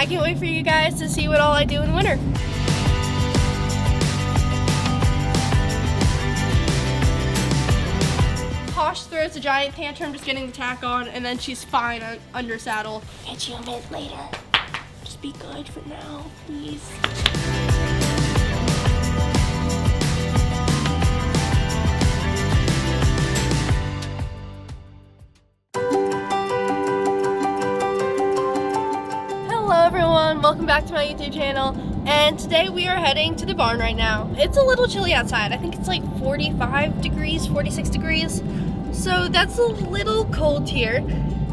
can't wait for you guys to see what all I do in winter. Posh throws a giant tantrum just getting the tack on, and then she's fine under saddle. Get you a minute later. Just be good for now, please. Hello everyone, welcome back to my YouTube channel. And today we are heading to the barn right now. It's a little chilly outside. I think it's like 45 degrees, 46 degrees. So that's a little cold here.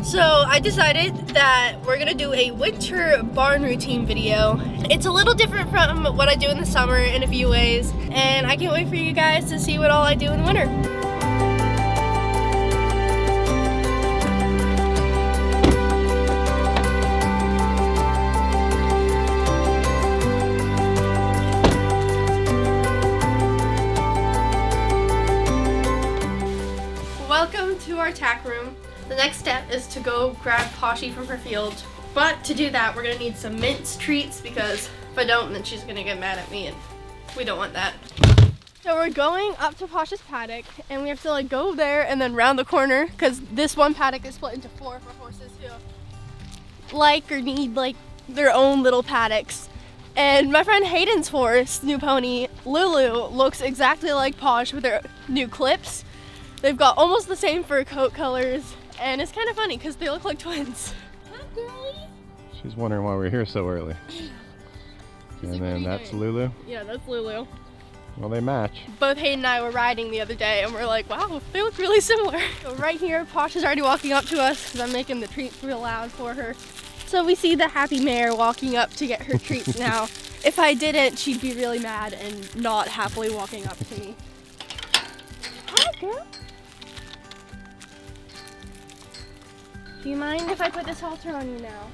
So I decided that we're gonna do a winter barn routine video. It's a little different from what I do in the summer in a few ways. And I can't wait for you guys to see what all I do in the winter. Welcome to our tack room. The next step is to go grab Poshy from her field. But to do that, we're gonna need some mince treats because if I don't, then she's gonna get mad at me and we don't want that. So we're going up to Posh's paddock and we have to like go there and then round the corner because this one paddock is split into 4 for horses who like or need like their own little paddocks. And my friend Hayden's horse, new pony, Lulu, looks exactly like Posh with her new clips. They've got almost the same fur coat colors, and it's kind of funny because they look like twins. Hi, girlie. She's wondering why we're here so early. And then that's Lulu. Yeah, that's Lulu. Well, they match. Both Hayden and I were riding the other day, and we're like, wow, they look really similar. So right here, Posh is already walking up to us because I'm making the treats real loud for her. So we see the happy mare walking up to get her treats now. If I didn't, she'd be really mad and not happily walking up to me. Hi, girl. Do you mind if I put this halter on you now?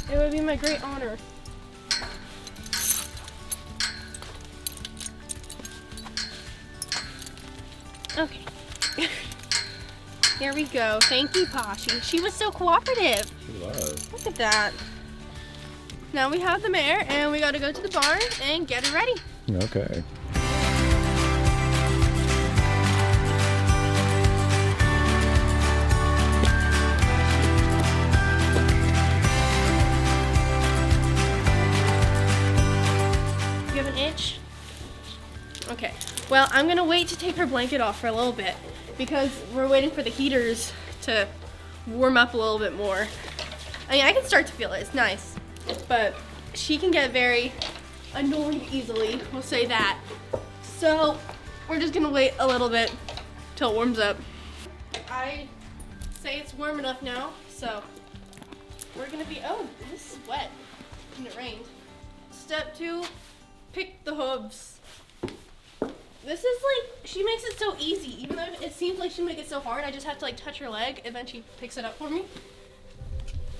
It would be my great honor. Okay. Here we go. Thank you, Poshy. She was so cooperative. She was. Look at that. Now we have the mare and we gotta go to the barn and get her ready. Okay. Okay, well, I'm gonna wait to take her blanket off for a little bit because we're waiting for the heaters to warm up a little bit more. I mean, I can start to feel it, it's nice, but she can get very annoyed easily, we'll say that. So, we're just gonna wait a little bit till it warms up. I say it's warm enough now, so we're gonna be, oh, this is wet, and it rained. Step 2, pick the hooves. This is like, she makes it so easy. Even though it seems like she makes it so hard, I just have to like touch her leg and then she picks it up for me.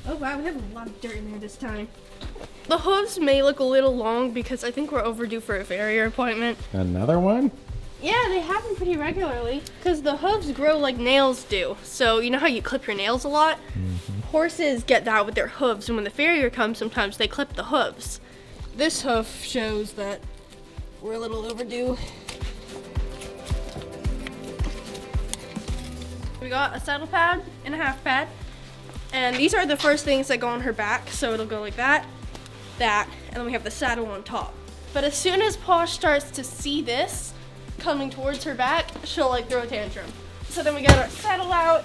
Oh wow, we have a lot of dirt in there this time. The hooves may look a little long because I think we're overdue for a farrier appointment. Another one? Yeah, they happen pretty regularly because the hooves grow like nails do. So you know how you clip your nails a lot? Mm-hmm. Horses get that with their hooves, and when the farrier comes, sometimes they clip the hooves. This hoof shows that we're a little overdue. We got a saddle pad and a half pad, and these are the first things that go on her back, so it'll go like that, that, and then we have the saddle on top. But as soon as Posh starts to see this coming towards her back, she'll like throw a tantrum. So then we got our saddle out.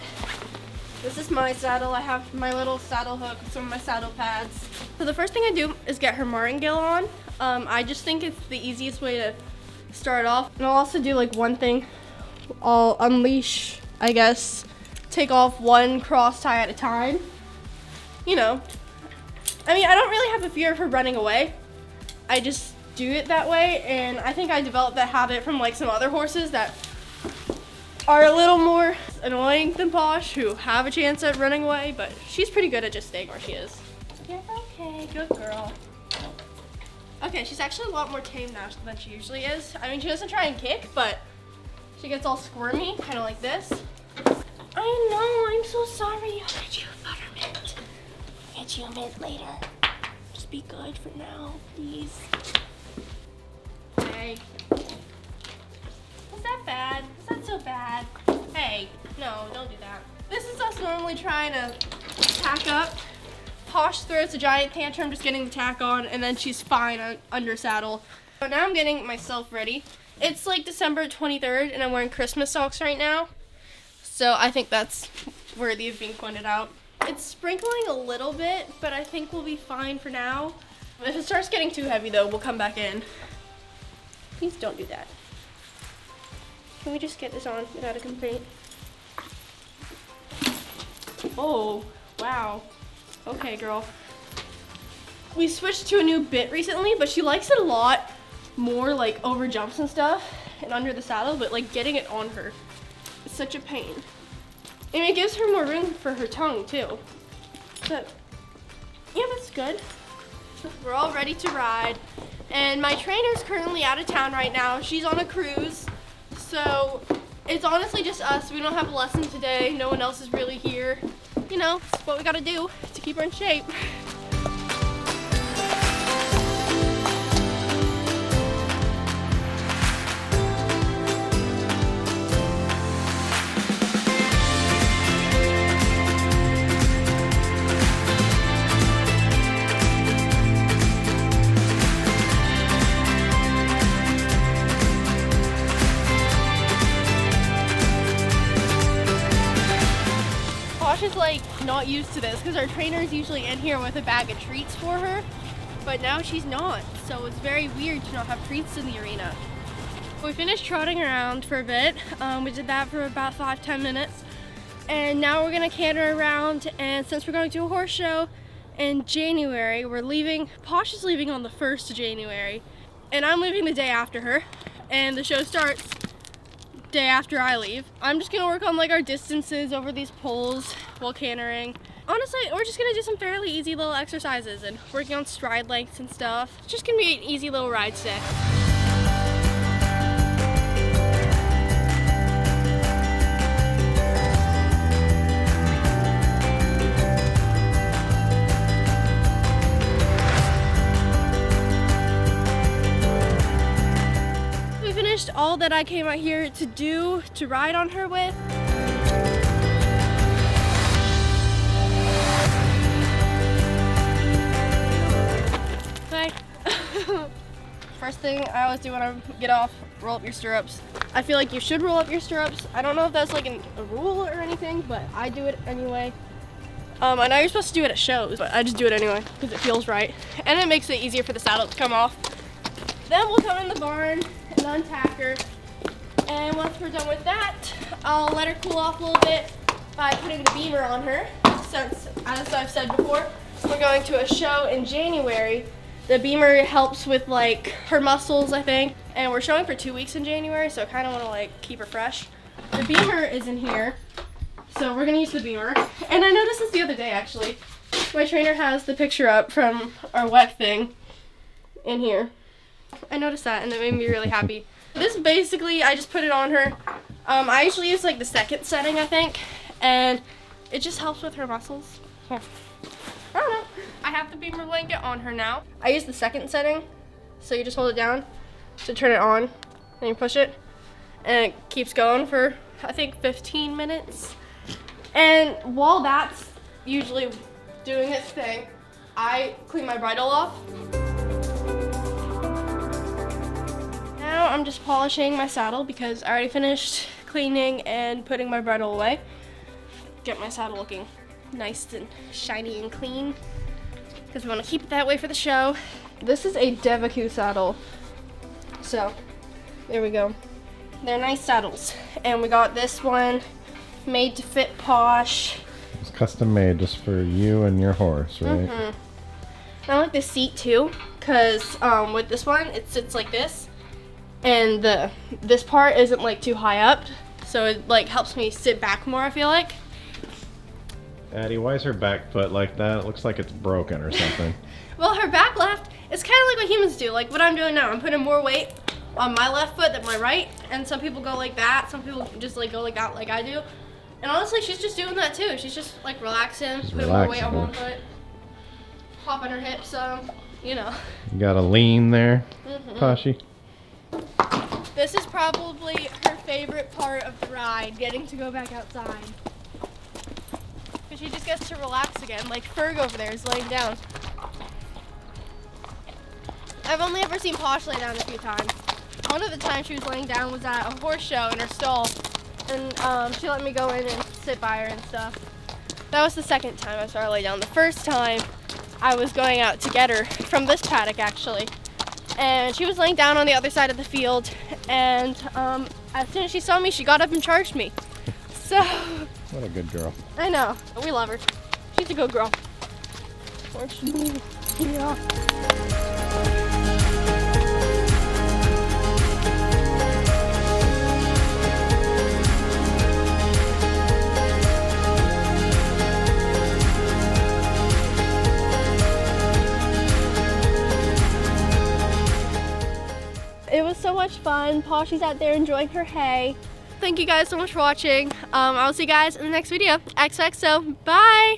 This is my saddle. I have my little saddle hook with some of my saddle pads. So the first thing I do is get her martingale on. I just think it's the easiest way to start off. And I'll also do like one thing. I'll unleash, I guess, take off one cross tie at a time. You know, I mean, I don't really have a fear of her running away. I just do it that way, and I think I developed that habit from like some other horses that are a little more annoying than Posh, who have a chance at running away, but she's pretty good at just staying where she is. Yeah, okay, good girl. Okay, she's actually a lot more tame now than she usually is. I mean, she doesn't try and kick, but she gets all squirmy, kind of like this. I know, I'm so sorry. I'll get you a buttermint. I'll get you a mint later. Just be good for now, please. Hey. Is that bad? Is that so bad? Hey, no, don't do that. This is us normally trying to tack up. Posh throws a giant tantrum just getting the tack on, and then she's fine under saddle. So now I'm getting myself ready. It's like December 23rd, and I'm wearing Christmas socks right now. So I think that's worthy of being pointed out. It's sprinkling a little bit, but I think we'll be fine for now. If it starts getting too heavy though, we'll come back in. Please don't do that. Can we just get this on without a complaint? Oh, wow. Okay, girl. We switched to a new bit recently, but she likes it a lot more like over jumps and stuff and under the saddle, but like getting it on her is such a pain. And it gives her more room for her tongue too. So, yeah, that's good. We're all ready to ride. And my trainer's currently out of town right now. She's on a cruise. So it's honestly just us. We don't have a lesson today. No one else is really here. You know, it's what we gotta do to keep her in shape. Is like not used to this because our trainer is usually in here with a bag of treats for her, but now she's not, so it's very weird to not have treats in the arena. We finished trotting around for a bit. We did that for about 5-10 minutes, and now we're gonna canter around. And since we're going to a horse show in January, we're leaving. Posh is leaving on the 1st of January, and I'm leaving the day after her, and the show starts day after I leave. I'm just gonna work on like our distances over these poles while cantering. Honestly, we're just gonna do some fairly easy little exercises and working on stride lengths and stuff. It's just gonna be an easy little ride stick. All that I came out here to do, to ride on her with. Okay. First thing I always do when I get off, roll up your stirrups. I feel like you should roll up your stirrups. I don't know if that's like a rule or anything, but I do it anyway. I know you're supposed to do it at shows, but I just do it anyway because it feels right. And it makes it easier for the saddle to come off. Then we'll come in the barn and untack her. And once we're done with that, I'll let her cool off a little bit by putting the beamer on her. Since, as I've said before, we're going to a show in January. The beamer helps with like her muscles, I think. And we're showing for 2 weeks in January, so I kind of want to like keep her fresh. The beamer is in here, so we're gonna use the beamer. And I noticed this the other day actually. My trainer has the picture up from our wet thing in here. I noticed that and it made me really happy. This basically, I just put it on her. I usually use like the second setting, I think, and it just helps with her muscles. Here. I don't know. I have the beamer blanket on her now. I use the second setting, so you just hold it down to turn it on, and you push it, and it keeps going for, I think, 15 minutes. And while that's usually doing its thing, I clean my bridle off. Now I'm just polishing my saddle because I already finished cleaning and putting my bridle away. Get my saddle looking nice and shiny and clean because we want to keep it that way for the show. This is a Devaku saddle. So there we go. They're nice saddles. And we got this one made to fit Posh. It's custom made just for you and your horse, right? Mm-hmm. I like the seat too because with this one it sits like this. And this part isn't like too high up, so it like helps me sit back more, I feel like. Addy, why is her back foot like that? It looks like it's broken or something. Well, her back left, it's kind of like what humans do, like what I'm doing now. I'm putting more weight on my left foot than my right, and some people go like that, some people just like go like that like I do. And honestly, she's just doing that too. She's just like relaxing, putting more weight on one foot. pop on her hips, you know. You got a lean there, Poshy. This is probably her favorite part of the ride, getting to go back outside. Because she just gets to relax again, like Ferg over there is laying down. I've only ever seen Posh lay down a few times. One of the times she was laying down was at a horse show in her stall, and she let me go in and sit by her and stuff. That was the second time I saw her lay down. The first time I was going out to get her from this paddock actually, and she was laying down on the other side of the field, and as soon as she saw me, she got up and charged me. So What a good girl. I know, we love her. She's a good girl. Yeah. It was so much fun. Poshy's out there enjoying her hay. Thank you guys so much for watching. I'll see you guys in the next video. XOXO, bye!